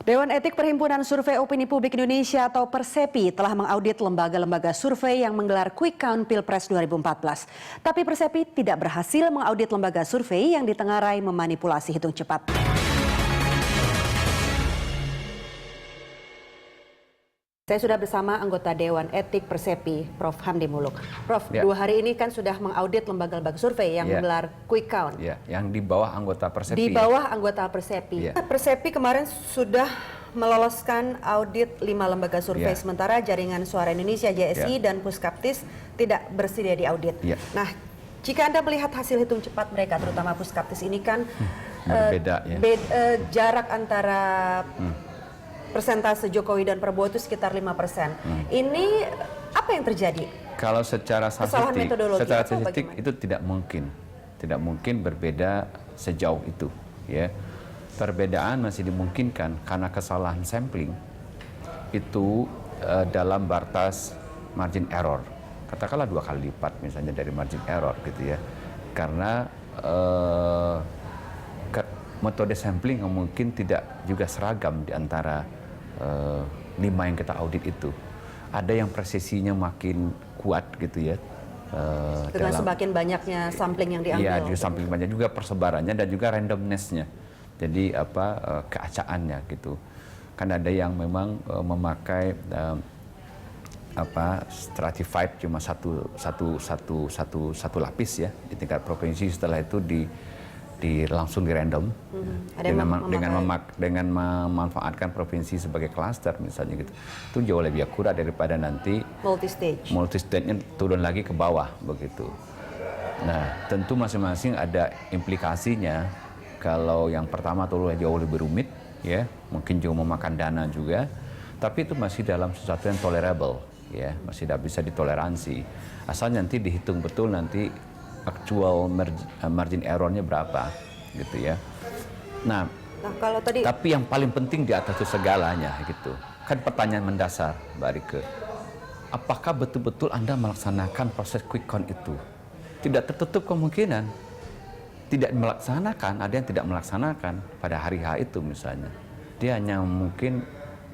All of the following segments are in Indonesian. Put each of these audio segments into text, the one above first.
Dewan Etik Perhimpunan Survei Opini Publik Indonesia atau Persepi telah mengaudit lembaga-lembaga survei yang menggelar quick count Pilpres 2014. Tapi Persepi tidak berhasil mengaudit lembaga survei yang ditengarai memanipulasi hitung cepat. Saya sudah bersama anggota Dewan Etik Persepi, Prof. Hamdi Muluk. Prof, 2 hari ini kan sudah mengaudit lembaga-lembaga survei yang menggelar quick count. Yang di bawah anggota Persepi. Di bawah anggota Persepi. Persepi kemarin sudah meloloskan audit 5 lembaga survei, sementara Jaringan Suara Indonesia JSI dan Puskaptis tidak bersedia di audit. Nah, jika Anda melihat hasil hitung cepat mereka, terutama Puskaptis ini kan berbeda, jarak antara persentase Jokowi dan Prabowo itu sekitar 5%. Ini apa yang terjadi? Kalau secara statistik itu tidak mungkin berbeda sejauh itu, ya. Perbedaan masih dimungkinkan karena kesalahan sampling itu dalam batas margin error. Katakanlah 2 kali lipat misalnya dari margin error gitu ya. Karena metode sampling mungkin tidak juga seragam di antara 5 yang kita audit itu. Ada yang presisinya makin kuat gitu ya. Dengan semakin banyaknya sampling yang diambil. Iya, juga sampling banyak juga persebarannya dan juga randomness-nya. Jadi keacaannya gitu. Kan ada yang memang memakai stratified cuma satu lapis ya di tingkat provinsi, setelah itu langsung di random dengan memanfaatkan provinsi sebagai klaster misalnya gitu. Itu jauh lebih akurat daripada nanti multi-stage-nya turun lagi ke bawah begitu. Nah, tentu masing-masing ada implikasinya. Kalau yang pertama jauh lebih rumit ya, mungkin jauh memakan dana juga, tapi itu masih dalam sesuatu yang tolerable ya, masih tidak bisa ditoleransi. Asal nanti dihitung betul nanti actual margin errornya berapa gitu ya. Nah kalau tadi, tapi yang paling penting di atas itu segalanya gitu kan, pertanyaan mendasar Mbak Rike, apakah betul-betul Anda melaksanakan proses quick count itu? Tidak tertutup kemungkinan tidak melaksanakan, ada yang tidak melaksanakan pada hari H itu misalnya. Dia hanya mungkin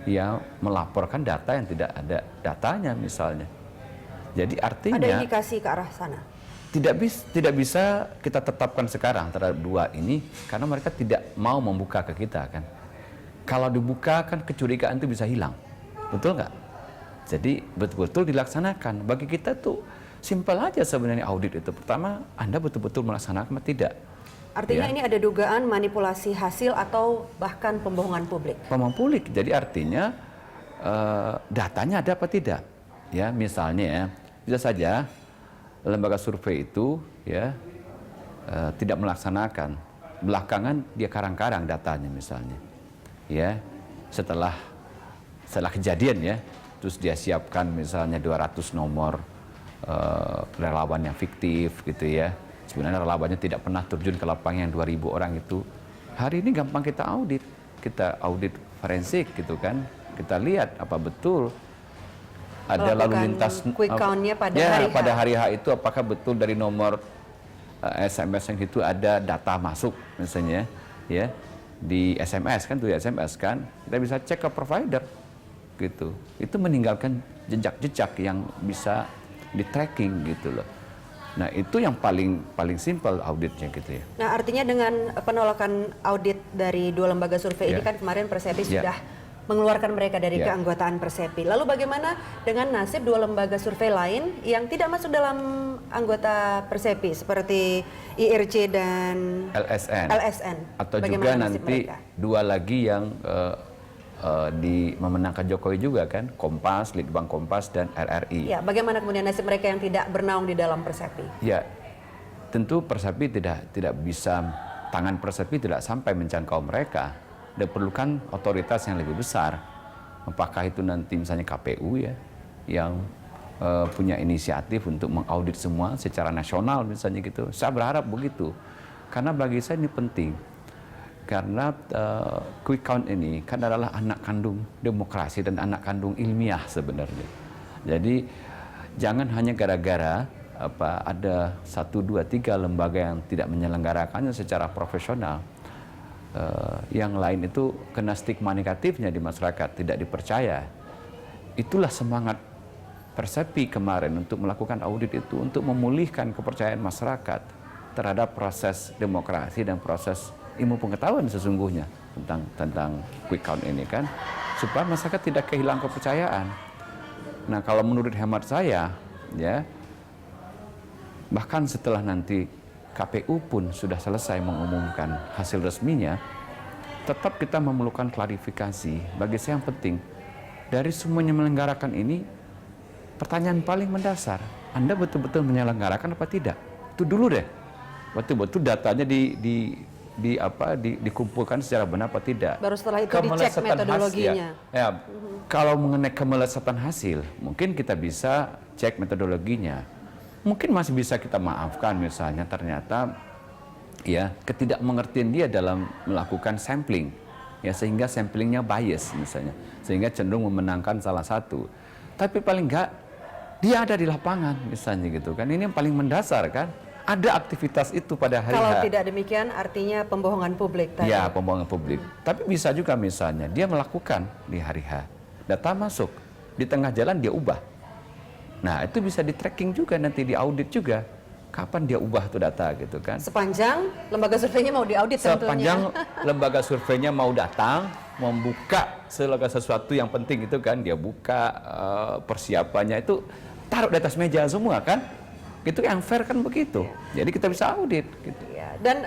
ya melaporkan data yang tidak ada datanya misalnya. Jadi artinya ada indikasi ke arah sana. Tidak bisa kita tetapkan sekarang terhadap 2 ini karena mereka tidak mau membuka ke kita kan. Kalau dibuka kan kecurigaan itu bisa hilang, betul nggak? Jadi betul-betul dilaksanakan. Bagi kita tuh simpel aja sebenarnya audit itu. Pertama, Anda betul-betul melaksanakan atau tidak. Artinya ini ada dugaan manipulasi hasil atau bahkan pembohongan publik. Pembohongan publik. Jadi artinya datanya ada apa tidak? Ya, misalnya ya, bisa saja lembaga survei itu ya tidak melaksanakan, belakangan dia karang-karang datanya misalnya ya, setelah kejadian ya, terus dia siapkan misalnya 200 nomor relawan yang fiktif gitu ya, sebenarnya relawannya tidak pernah terjun ke lapangan yang 2000 orang itu. Hari ini gampang kita audit forensik gitu kan, kita lihat apa betul ada lalu lintas quick count-nya pada hari H itu, apakah betul dari nomor SMS yang itu ada data masuk misalnya ya di SMS kan, tuh SMS kan, kita bisa cek ke provider gitu. Itu meninggalkan jejak-jejak yang bisa di tracking gitu loh. Nah, itu yang paling simpel auditnya gitu ya. Nah, artinya dengan penolakan audit dari 2 lembaga survei ini kan kemarin Persepi sudah mengeluarkan mereka dari keanggotaan Persepi. Lalu bagaimana dengan nasib 2 lembaga survei lain yang tidak masuk dalam anggota Persepi seperti IRC dan LSN? Atau bagaimana juga nanti mereka? 2 lagi yang memenangkan Jokowi juga kan, Kompas, Litbang Kompas dan RRI. Ya, bagaimana kemudian nasib mereka yang tidak bernaung di dalam Persepi? Ya, tentu Persepi tidak bisa, tangan Persepi tidak sampai menjangkau mereka. Diperlukan otoritas yang lebih besar. Apakah itu nanti misalnya KPU ya, yang punya inisiatif untuk mengaudit semua secara nasional misalnya gitu. Saya berharap begitu. Karena bagi saya ini penting. Karena quick count ini kan adalah anak kandung demokrasi dan anak kandung ilmiah sebenarnya. Jadi jangan hanya gara-gara ada 1, 2, 3 lembaga yang tidak menyelenggarakannya secara profesional, yang lain itu kena stigma negatifnya di masyarakat, tidak dipercaya. Itulah semangat Persepi kemarin untuk melakukan audit itu, untuk memulihkan kepercayaan masyarakat terhadap proses demokrasi dan proses ilmu pengetahuan sesungguhnya tentang quick count ini kan, supaya masyarakat tidak kehilangan kepercayaan. Nah, kalau menurut hemat saya, ya, bahkan setelah nanti KPU pun sudah selesai mengumumkan hasil resminya, tetap kita memerlukan klarifikasi. Bagi saya yang penting, dari semuanya menyelenggarakan ini, pertanyaan paling mendasar, Anda betul-betul menyelenggarakan apa tidak? Itu dulu deh. Betul-betul datanya dikumpulkan secara benar apa tidak. Baru setelah itu dicek metodologinya. Kalau mengenai kemelesetan hasil, mungkin kita bisa cek metodologinya. Mungkin masih bisa kita maafkan misalnya ternyata ya ketidakmengertian dia dalam melakukan sampling, ya, sehingga samplingnya bias misalnya, sehingga cenderung memenangkan salah satu. Tapi paling enggak dia ada di lapangan misalnya gitu kan. Ini yang paling mendasar kan. Ada aktivitas itu pada hari Kalau tidak demikian artinya pembohongan publik tadi. Ya, pembohongan publik. Tapi bisa juga misalnya dia melakukan di hari H. Data masuk, di tengah jalan dia ubah. Nah, itu bisa di tracking juga nanti, di audit juga. Kapan dia ubah tuh data gitu kan. Sepanjang lembaga surveinya mau diaudit tentunya. Sepanjang lembaga surveinya mau datang, membuka segala sesuatu yang penting itu kan, dia buka persiapannya itu taruh di atas meja semua kan. Itu yang fair kan begitu. Jadi kita bisa audit gitu. Ya, dan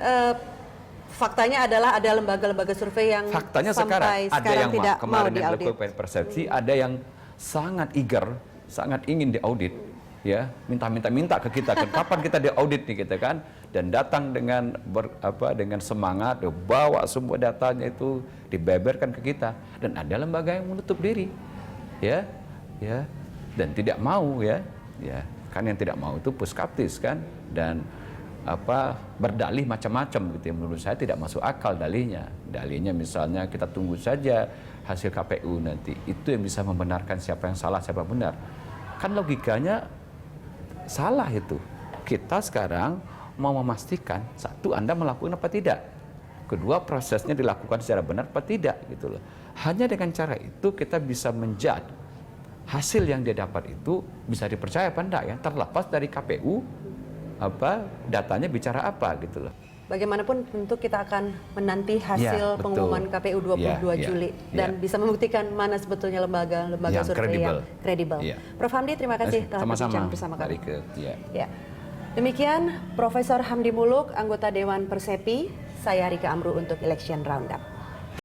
faktanya adalah ada lembaga-lembaga survei yang faktanya sampai ada yang tidak mau kemarin yang diaudit. dilakukan Persepsi, ada yang sangat eager, sangat ingin diaudit, ya, minta ke kita kan kapan kita diaudit nih kita kan, dan datang dengan dengan semangat, bawa semua datanya itu dibeberkan ke kita, dan ada lembaga yang menutup diri, ya, dan tidak mau, ya, kan yang tidak mau itu puskaptis kan, dan berdalih macam-macam gitu ya. Menurut saya tidak masuk akal dalihnya misalnya kita tunggu saja hasil KPU nanti, itu yang bisa membenarkan siapa yang salah siapa benar, kan logikanya salah itu. Kita sekarang mau memastikan, satu, Anda melakukan apa tidak, kedua, prosesnya dilakukan secara benar apa tidak gitu loh. Hanya dengan cara itu kita bisa menjudge hasil yang dia dapat itu bisa dipercaya apa enggak, ya, terlepas dari KPU datanya bicara apa gitu loh. Bagaimanapun tentu kita akan menanti hasil pengumuman KPU 22 Juli dan bisa membuktikan mana sebetulnya lembaga survei yang kredibel. Prof. Hamdi, terima kasih telah berbincang bersama kami. Ya. Demikian Profesor Hamdi Muluk, anggota Dewan Persepi, saya Rika Amru untuk Election Roundup.